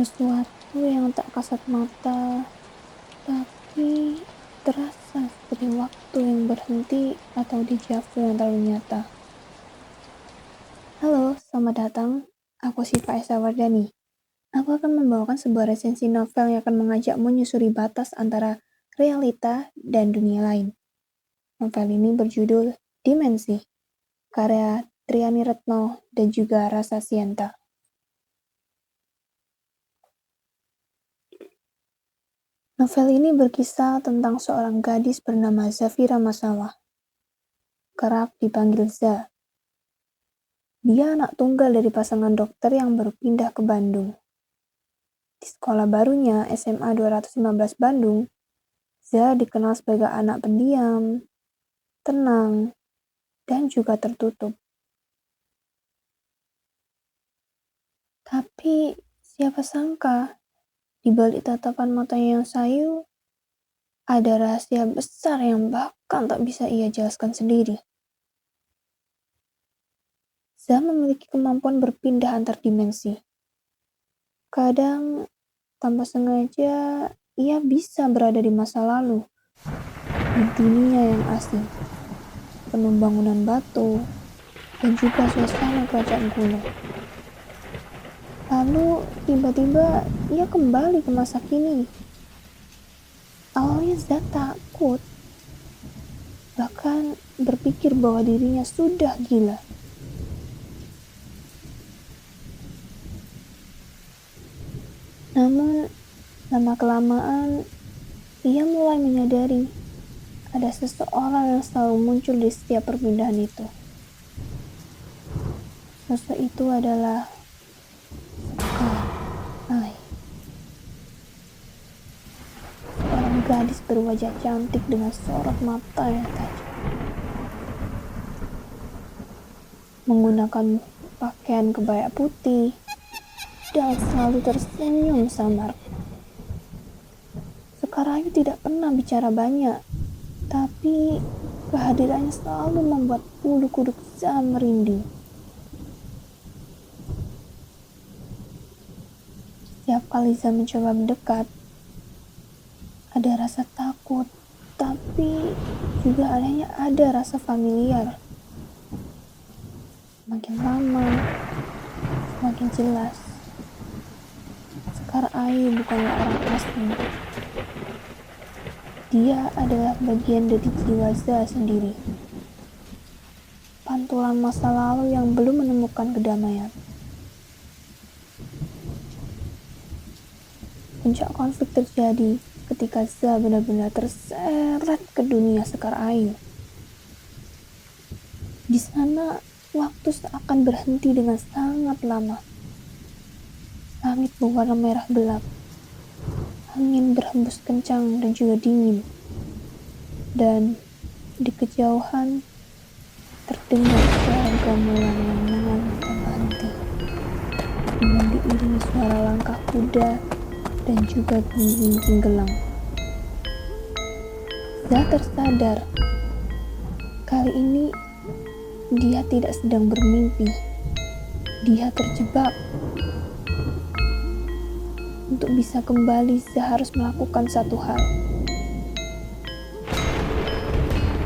Sesuatu yang tak kasat mata, tapi terasa seperti waktu yang berhenti atau dejavu yang terlalu nyata. Halo, selamat datang. Aku Siva Esa Wardani. Aku akan membawakan sebuah resensi novel yang akan mengajakmu menyusuri batas antara realita dan dunia lain. Novel ini berjudul Dimensi, karya Triani Retno dan juga Rasa Sienta. Novel ini berkisah tentang seorang gadis bernama Zafira Masawa, kerap dipanggil Za. Dia anak tunggal dari pasangan dokter yang baru pindah ke Bandung. Di sekolah barunya SMA 215 Bandung, Za dikenal sebagai anak pendiam, tenang, dan juga tertutup. Tapi siapa sangka, di balik tatapan matanya yang sayu, ada rahasia besar yang bahkan tak bisa ia jelaskan sendiri. Za memiliki kemampuan berpindah antar dimensi. Kadang, tanpa sengaja, ia bisa berada di masa lalu, di dunia yang asing, penuh bangunan batu, dan juga suasana kerajaan kuno. Lalu, tiba-tiba, ia kembali ke masa kini. Awalnya Za takut, bahkan berpikir bahwa dirinya sudah gila. Namun, lama-kelamaan, ia mulai menyadari ada seseorang yang selalu muncul di setiap perpindahan itu. Sosok itu adalah Ai, seorang gadis berwajah cantik dengan sorot mata yang tajam. Menggunakan pakaian kebaya putih dan selalu tersenyum samar. Sekarayu tidak pernah bicara banyak, tapi kehadirannya selalu membuat bulu kuduk Za merinding. Setiap kali Za mencoba mendekat, ada rasa takut, tapi juga ada rasa familiar. Semakin lama, semakin jelas. Sekar Ayu bukanlah orang asing. Dia adalah bagian dari jiwa Za sendiri. Pantulan masa lalu yang belum menemukan kedamaian. Puncak konflik terjadi ketika Za benar-benar terseret ke dunia Sekar Ayu. Di sana, waktu seakan berhenti dengan sangat lama. Langit berwarna merah gelap. Angin berhembus kencang dan juga dingin. Dan di kejauhan terdengar suara gamelan yang mengalir tanpa henti. Dengan diiringi suara langkah kuda dan juga bunyi gelang. Za tersadar, kali ini dia tidak sedang bermimpi. Dia terjebak. Untuk bisa kembali, Za harus melakukan satu hal.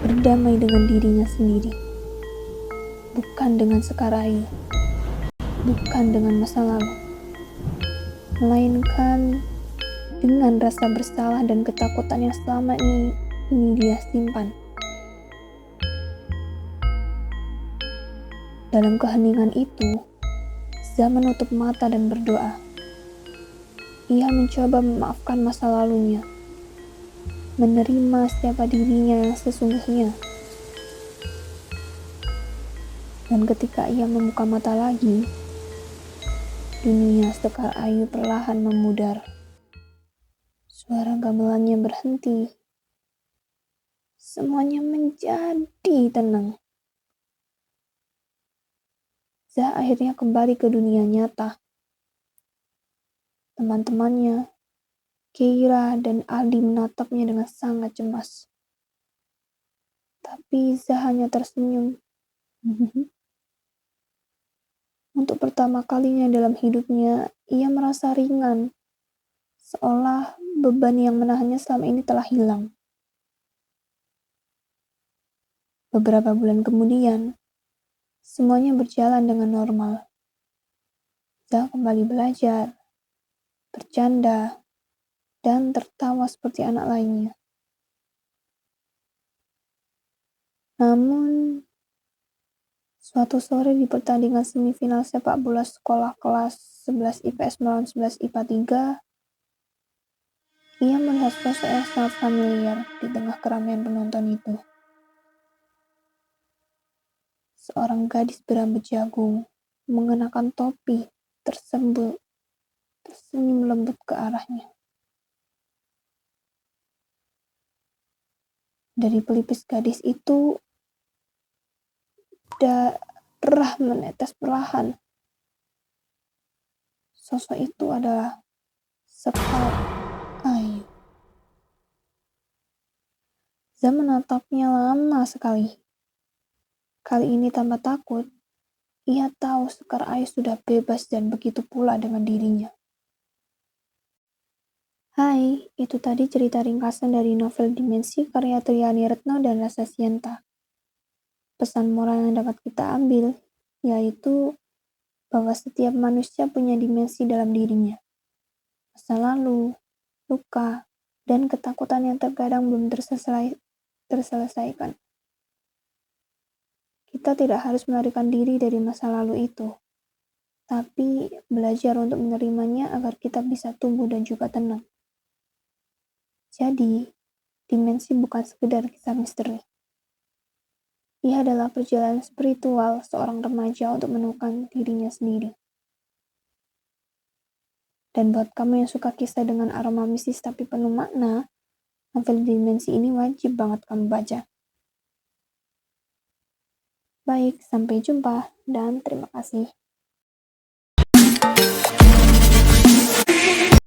Berdamai dengan dirinya sendiri. Bukan dengan Sekar Ayu. Bukan dengan masa lalu. Melainkan dengan rasa bersalah dan ketakutan yang selama ini dia simpan. Dalam keheningan itu, Za menutup mata dan berdoa. Ia mencoba memaafkan masa lalunya, menerima siapa dirinya yang sesungguhnya. Dan ketika ia membuka mata lagi, dunia Sekar Ayu perlahan memudar. Suara gamelannya berhenti. Semuanya menjadi tenang. Za akhirnya kembali ke dunia nyata. Teman-temannya, Keira dan Aldi menatapnya dengan sangat cemas. Tapi Za hanya tersenyum. Untuk pertama kalinya dalam hidupnya, ia merasa ringan, seolah beban yang menahannya selama ini telah hilang. Beberapa bulan kemudian, semuanya berjalan dengan normal. Zak kembali belajar, bercanda, dan tertawa seperti anak lainnya. Namun, suatu sore di pertandingan semifinal sepak bola sekolah kelas 11 IPS melawan 11 IPA 3, ia melihat sosok yang sangat familiar di tengah keramaian penonton itu. Seorang gadis berambut jagung, mengenakan topi, tersenyum lembut ke arahnya. Dari pelipis gadis itu, darah menetes perlahan. Sosok itu adalah Sekar Ayu. Zam menatapnya lama sekali. Kali ini tanpa takut, ia tahu Sekar Ayu sudah bebas dan begitu pula dengan dirinya. Hai, itu tadi cerita ringkasan dari novel Dimensi karya Triani Retno dan Rasa Sienta. Pesan moral yang dapat kita ambil, yaitu bahwa setiap manusia punya dimensi dalam dirinya. Masa lalu, luka, dan ketakutan yang terkadang belum terselesaikan. Kita tidak harus melarikan diri dari masa lalu itu, tapi belajar untuk menerimanya agar kita bisa tumbuh dan juga tenang. Jadi, dimensi bukan sekedar kisah misteri. Ia adalah perjalanan spiritual seorang remaja untuk menemukan dirinya sendiri. Dan buat kamu yang suka kisah dengan aroma mistis tapi penuh makna, novel Dimensi ini wajib banget kamu baca. Baik, sampai jumpa dan terima kasih.